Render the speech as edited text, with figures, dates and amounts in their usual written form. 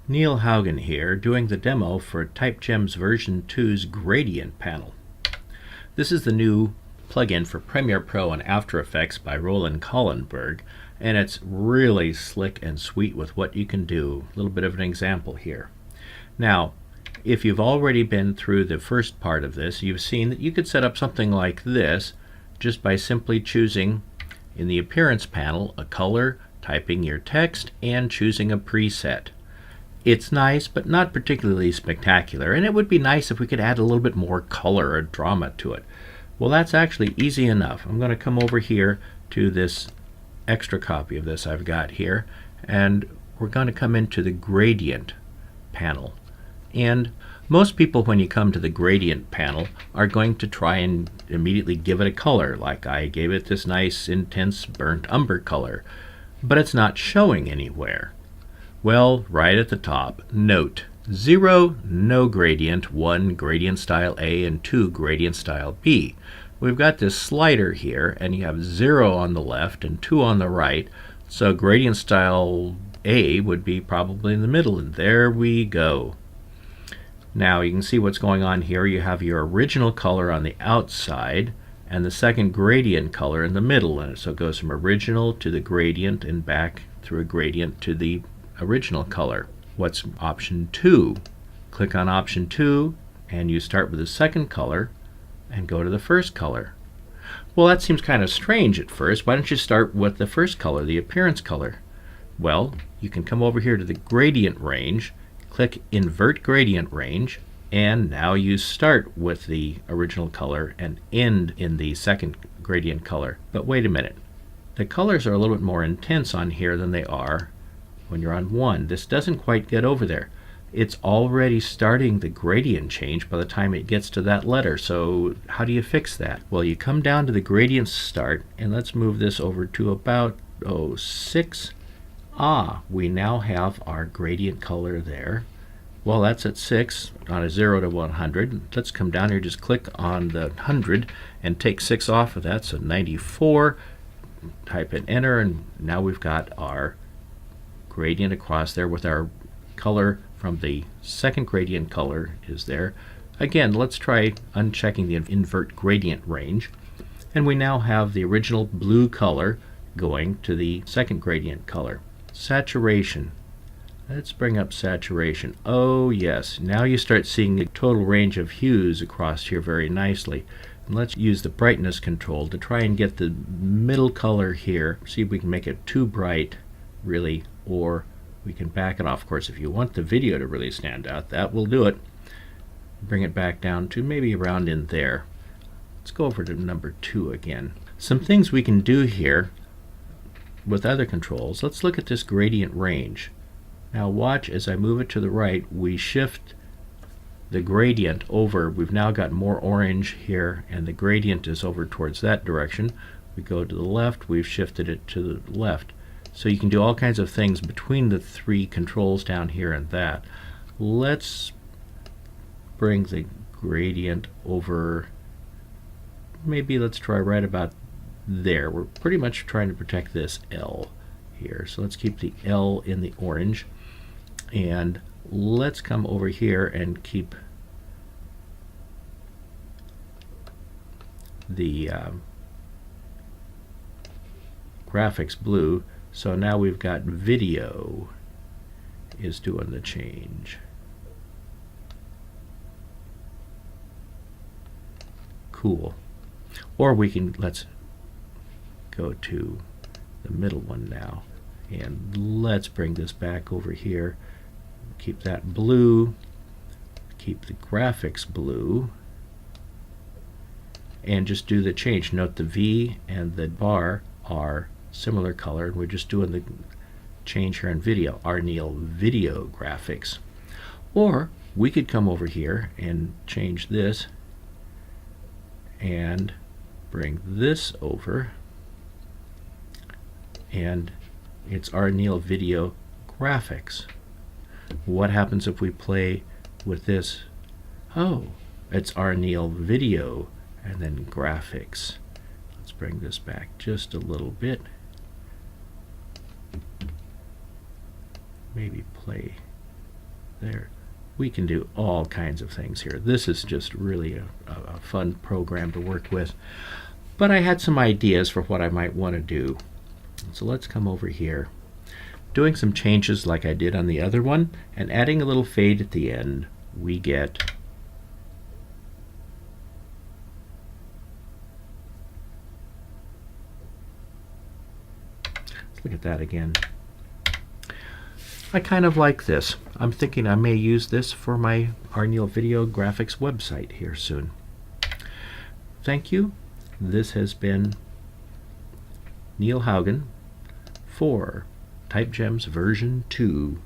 Neil Haugen here, doing the demo for typeGEMs version 2's gradient panel. This is the new plugin for Premiere Pro and After Effects by Roland Collenberg, and it's really slick and sweet with what you can do. A little bit of an example here. Now, if you've already been through the first part of this, you've seen that you could set up something like this just by simply choosing in the Appearance panel a color, typing your text, and choosing a preset. It's nice, but not particularly spectacular, and it would be nice if we could add a little bit more color or drama to it. Well, that's actually easy enough. I'm going to come over here to this extra copy of this I've got here, and we're going to come into the gradient panel. And most people, when you come to the gradient panel, are going to try and immediately give it a color, like I gave it this nice intense burnt umber color, but it's not showing anywhere. Well, right at the top, note 0, no gradient, 1, gradient style A, and 2, gradient style B. We've got this slider here, and you have 0 on the left and 2 on the right, so gradient style A would be probably in the middle, and there we go. Now you can see what's going on here. You have your original color on the outside and the second gradient color in the middle, and so it goes from original to the gradient and back through a gradient to the original color. What's option 2? Click on option 2 and you start with the second color and go to the first color. Well, that seems kind of strange at first. Why don't you start with the first color, the appearance color? Well, you can come over here to the gradient range, click invert gradient range, and now you start with the original color and end in the second gradient color. But wait a minute, the colors are a little bit more intense on here than they are when you're on 1. This doesn't quite get over there. It's already starting the gradient change by the time it gets to that letter. So how do you fix that? Well, you come down to the gradient start, and let's move this over to about 6. We now have our gradient color there. Well, that's at 6 on a 0 to 100. Let's come down here, just click on the 100 and take 6 off of that, so 94. Type in enter, and now we've got our gradient across there with our color from the second gradient color is there. Again, let's try unchecking the invert gradient range, and we now have the original blue color going to the second gradient color. Saturation. Let's bring up saturation. Oh yes, now you start seeing the total range of hues across here very nicely. And let's use the brightness control to try and get the middle color here. See if we can make it too bright, really, or we can back it off. Of course, if you want the video to really stand out, that will do it. Bring it back down to maybe around in there. Let's go over to number 2 again. Some things we can do here with other controls. Let's look at this gradient range. Now watch as I move it to the right, we shift the gradient over. We've now got more orange here, and the gradient is over towards that direction. We go to the left, we've shifted it to the left. So you can do all kinds of things between the 3 controls down here and that. Let's bring the gradient over, maybe let's try right about there. We're pretty much trying to protect this L here. So let's keep the L in the orange. And let's come over here and keep the graphics blue. So now we've got video is doing the change. Cool. Or we can, let's go to the middle one now, and let's bring this back over here. Keep that blue, keep the graphics blue, and just do the change. Note the V and the bar are similar color, and we're just doing the change here in video, Neil video graphics. Or we could come over here and change this and bring this over, and it's Neil video graphics. What happens if we play with this? Oh, it's Neil video and then graphics. Let's bring this back just a little bit. Maybe play there. We can do all kinds of things here. This is just really a fun program to work with. But I had some ideas for what I might want to do. So let's come over here. Doing some changes like I did on the other one, and adding a little fade at the end, we get let's look at that again. I kind of like this. I'm thinking I may use this for my Arneal Video Graphics website here soon. Thank you. This has been Neil Haugen for typeGEMs version 2.